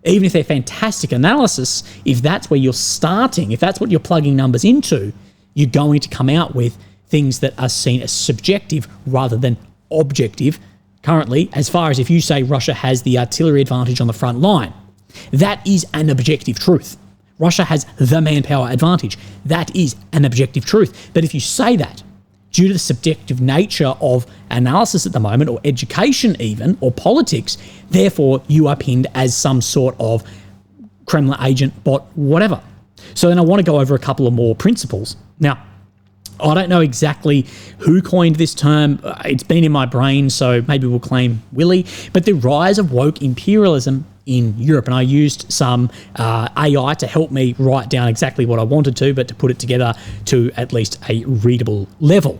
Even if they're fantastic analysis, if that's where you're starting, if that's what you're plugging numbers into, you're going to come out with things that are seen as subjective rather than objective. Currently, as far as if you say Russia has the artillery advantage on the front line, that is an objective truth. Russia has the manpower advantage. That is an objective truth. But if you say that, due to the subjective nature of analysis at the moment, or education even, or politics, therefore you are pinned as some sort of Kremlin agent, bot, whatever. So then I want to go over a couple of more principles. Now, I don't know exactly who coined this term. It's been in my brain, so maybe we'll claim Willie. But the rise of woke imperialism in Europe. And I used some AI to help me write down exactly what I wanted to, but to put it together to at least a readable level.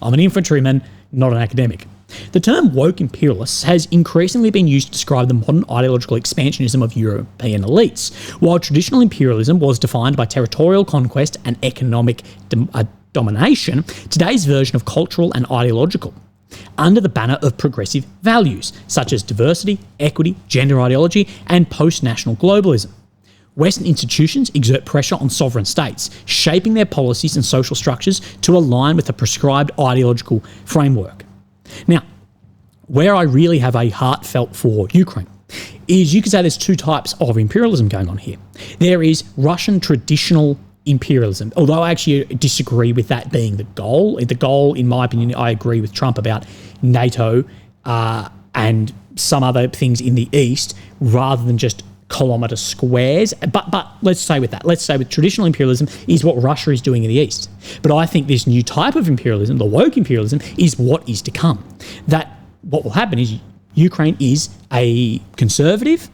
I'm an infantryman, not an academic. The term woke imperialists has increasingly been used to describe the modern ideological expansionism of European elites. While traditional imperialism was defined by territorial conquest and economic domination, today's version of cultural and ideological, under the banner of progressive values, such as diversity, equity, gender ideology, and post-national globalism. Western institutions exert pressure on sovereign states, shaping their policies and social structures to align with a prescribed ideological framework. Now, where I really have a heartfelt for Ukraine is you could say there's two types of imperialism going on here. There is Russian traditional imperialism, although I actually disagree with that being the goal. The goal, in my opinion, I agree with Trump about NATO and some other things in the East rather than just kilometre squares. But let's say with that. Let's say with traditional imperialism is what Russia is doing in the East. But I think this new type of imperialism, the woke imperialism, is what is to come. That what will happen is Ukraine is a conservative,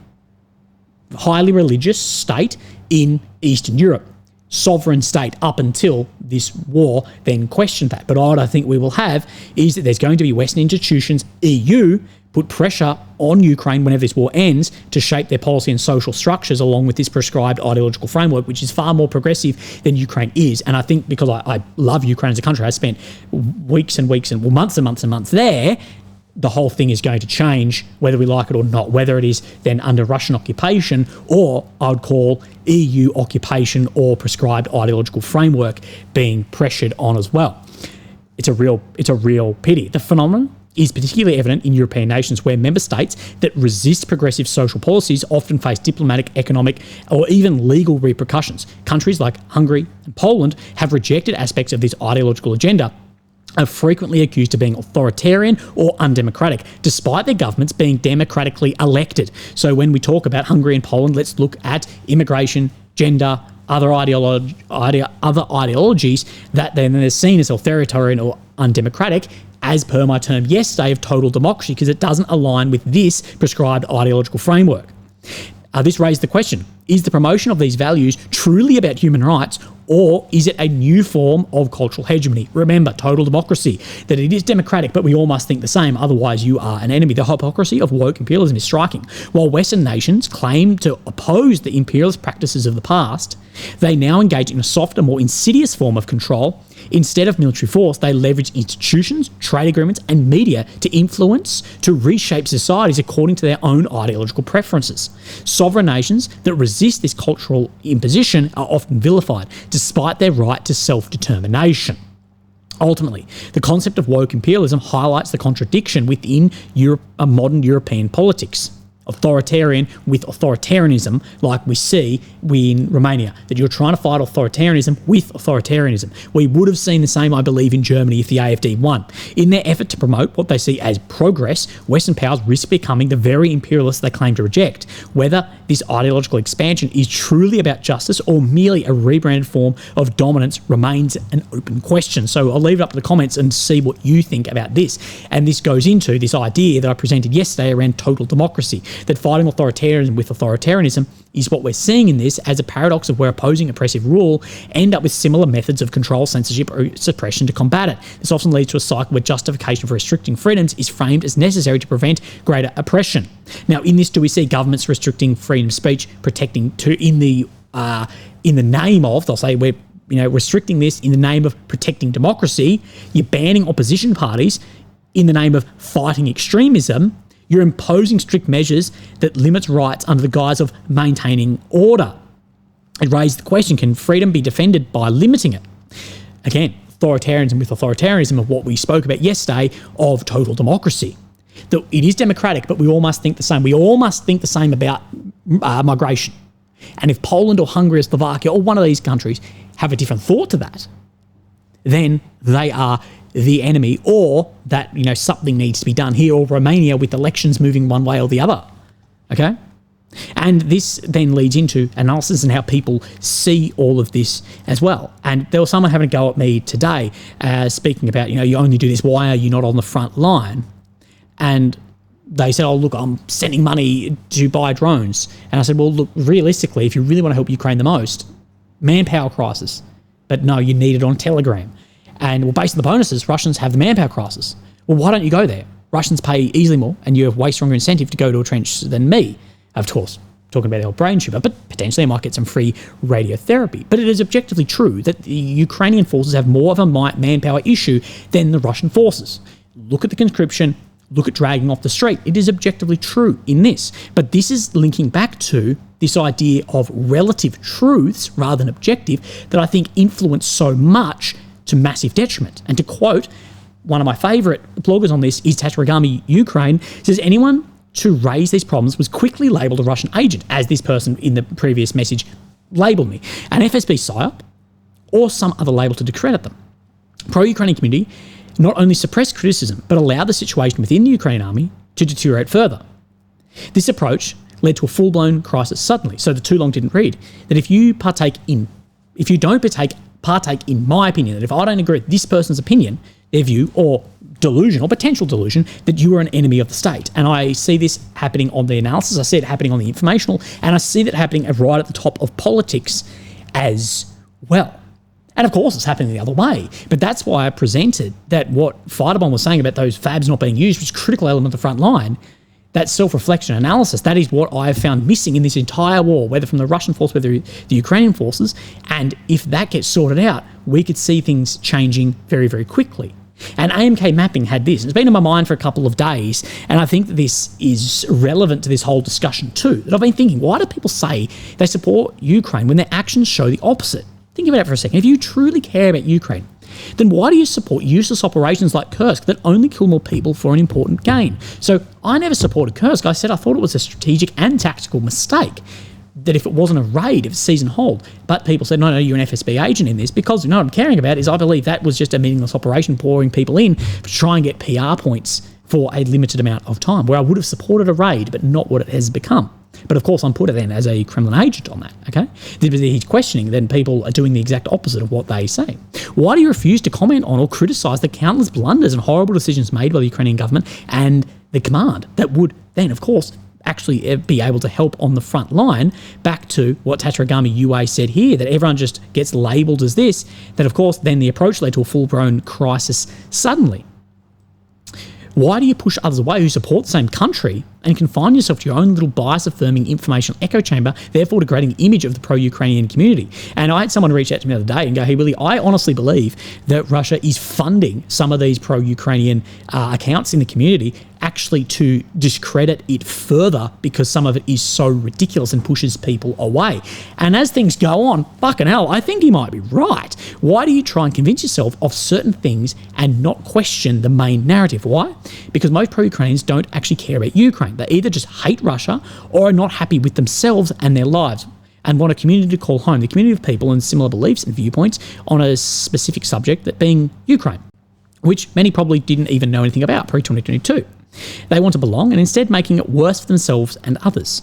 highly religious state in Eastern Europe. Sovereign state up until this war then questioned that. But what I think we will have is that there's going to be Western institutions, EU, put pressure on Ukraine whenever this war ends to shape their policy and social structures along with this prescribed ideological framework, which is far more progressive than Ukraine is. And I think because I love Ukraine as a country, I spent weeks and weeks and months and months and months there, the whole thing is going to change whether we like it or not, whether it is then under Russian occupation or I would call EU occupation or prescribed ideological framework being pressured on as well. It's a real pity. The phenomenon is particularly evident in European nations where member states that resist progressive social policies often face diplomatic, economic, or even legal repercussions. Countries like Hungary and Poland have rejected aspects of this ideological agenda, are frequently accused of being authoritarian or undemocratic, despite their governments being democratically elected. So when we talk about Hungary and Poland, let's look at immigration, gender, other ideologies that then are seen as authoritarian or undemocratic, as per my term yesterday of total democracy, because it doesn't align with this prescribed ideological framework. This raised the question, is the promotion of these values truly about human rights, or is it a new form of cultural hegemony? Remember, total democracy, that it is democratic, but we all must think the same, otherwise you are an enemy. The hypocrisy of woke imperialism is striking. While Western nations claim to oppose the imperialist practices of the past, They now engage in a softer, more insidious form of control. Instead of military force, they leverage institutions, trade agreements, and media to influence, to reshape societies according to their own ideological preferences. Sovereign nations that resist this cultural imposition are often vilified, despite their right to self-determination. Ultimately, the concept of woke imperialism highlights the contradiction within modern European politics. Authoritarian with authoritarianism, like we see in Romania, that you're trying to fight authoritarianism with authoritarianism. We would have seen the same, I believe, in Germany if the AfD won. In their effort to promote what they see as progress, Western powers risk becoming the very imperialists they claim to reject. Whether this ideological expansion is truly about justice or merely a rebranded form of dominance remains an open question. So I'll leave it up to the comments and see what you think about this. And this goes into this idea that I presented yesterday around total democracy, that fighting authoritarianism with authoritarianism is what we're seeing in this as a paradox of where opposing oppressive rule end up with similar methods of control, censorship, or suppression to combat it. This often leads to a cycle where justification for restricting freedoms is framed as necessary to prevent greater oppression. Now, in this, do we see governments restricting freedom of speech, protecting in the name of, they'll say we're restricting this in the name of protecting democracy. You're banning opposition parties in the name of fighting extremism. You're imposing strict measures that limits rights under the guise of maintaining order. It raised the question, can freedom be defended by limiting it? Again, authoritarianism with authoritarianism of what we spoke about yesterday of total democracy. That it is democratic, but we all must think the same. We all must think the same about migration. And if Poland or Hungary or Slovakia or one of these countries have a different thought to that, then they are the enemy, or that, something needs to be done here, or Romania with elections moving one way or the other. Okay? And this then leads into analysis and how people see all of this as well. And there was someone having a go at me today, speaking about, you only do this, why are you not on the front line? And they said, oh, look, I'm sending money to buy drones. And I said, well, look, realistically, if you really want to help Ukraine the most, manpower crisis. But no, you need it on Telegram. And well, based on the bonuses, Russians have the manpower crisis. Well, why don't you go there? Russians pay easily more, and you have way stronger incentive to go to a trench than me. Of course, talking about the old brain tumour, but potentially I might get some free radiotherapy. But it is objectively true that the Ukrainian forces have more of a manpower issue than the Russian forces. Look at the conscription, look at dragging off the street. It is objectively true in this. But this is linking back to this idea of relative truths rather than objective that I think influence so much to massive detriment. And to quote one of my favourite bloggers on this is Tatarigami Ukraine, says anyone to raise these problems was quickly labelled a Russian agent, as this person in the previous message labelled me, an FSB PSYOP or some other label to discredit them. Pro-Ukrainian community not only suppressed criticism, but allowed the situation within the Ukrainian army to deteriorate further. This approach led to a full-blown crisis suddenly. So the too long didn't read. That if you don't partake in my opinion, that if I don't agree with this person's opinion, their view, or delusion, or potential delusion, that you are an enemy of the state. And I see this happening on the analysis, I see it happening on the informational, and I see that happening right at the top of politics as well. And of course, it's happening the other way. But that's why I presented that what Fighter-Bomb was saying about those fabs not being used, which is a critical element of the front line, that self-reflection analysis, that is what I have found missing in this entire war, whether from the Russian force, whether the Ukrainian forces. And if that gets sorted out, we could see things changing very, very quickly. And AMK mapping had this. It's been in my mind for a couple of days, and I think that this is relevant to this whole discussion too. That I've been thinking, why do people say they support Ukraine when their actions show the opposite? Think about it for a second. If you truly care about Ukraine, then why do you support useless operations like Kursk that only kill more people for an important gain? So I never supported Kursk. I said I thought it was a strategic and tactical mistake, that if it wasn't a raid, if it's season hold. But people said, no, you're an FSB agent in this, because what I'm caring about is I believe that was just a meaningless operation, pouring people in to try and get PR points for a limited amount of time, where I would have supported a raid, but not what it has become. But of course, I'm put then as a Kremlin agent on that, okay? He's questioning, then people are doing the exact opposite of what they say. Why do you refuse to comment on or criticise the countless blunders and horrible decisions made by the Ukrainian government and the command that would then, of course, actually be able to help on the front line? Back to what Tatarigami UA said here, that everyone just gets labelled as this, that of course then the approach led to a full-blown crisis suddenly. Why do you push others away who support the same country and confine yourself to your own little bias-affirming informational echo chamber, therefore degrading the image of the pro-Ukrainian community. And I had someone reach out to me the other day and go, hey, Willie, I honestly believe that Russia is funding some of these pro-Ukrainian accounts in the community actually to discredit it further because some of it is so ridiculous and pushes people away. And as things go on, fucking hell, I think he might be right. Why do you try and convince yourself of certain things and not question the main narrative? Why? Because most pro-Ukrainians don't actually care about Ukraine. They either just hate Russia or are not happy with themselves and their lives and want a community to call home, the community of people and similar beliefs and viewpoints on a specific subject, that being Ukraine, which many probably didn't even know anything about pre-2022. They want to belong and instead making it worse for themselves and others.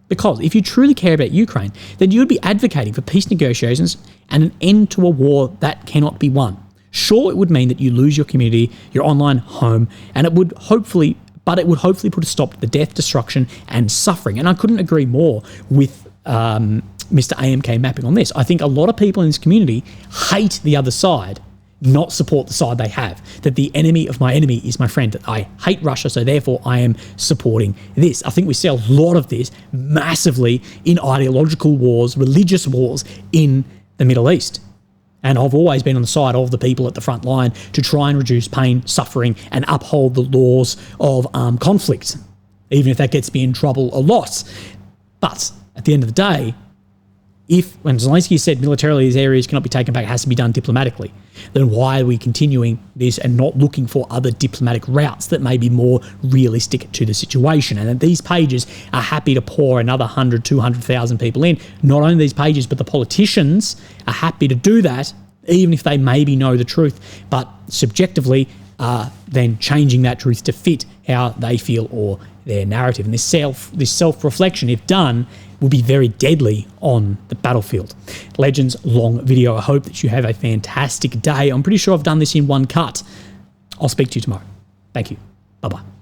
Because if you truly care about Ukraine, then you would be advocating for peace negotiations and an end to a war that cannot be won. Sure, it would mean that you lose your community, your online home, and it would hopefully put a stop to the death, destruction, and suffering. And I couldn't agree more with Mr. AMK mapping on this. I think a lot of people in this community hate the other side, not support the side they have, that the enemy of my enemy is my friend, that I hate Russia, so therefore I am supporting this. I think we see a lot of this massively in ideological wars, religious wars in the Middle East. And I've always been on the side of the people at the front line to try and reduce pain, suffering, and uphold the laws of armed conflict, even if that gets me in trouble a lot. But at the end of the day, when Zelensky said militarily these areas cannot be taken back, it has to be done diplomatically, then why are we continuing this and not looking for other diplomatic routes that may be more realistic to the situation? And that these pages are happy to pour another 100, 200,000 people in. Not only these pages, but the politicians are happy to do that, even if they maybe know the truth, but subjectively are then changing that truth to fit how they feel or their narrative. And this self-reflection, if done, will be very deadly on the battlefield. Legends long video. I hope that you have a fantastic day. I'm pretty sure I've done this in one cut. I'll speak to you tomorrow. Thank you. Bye-bye.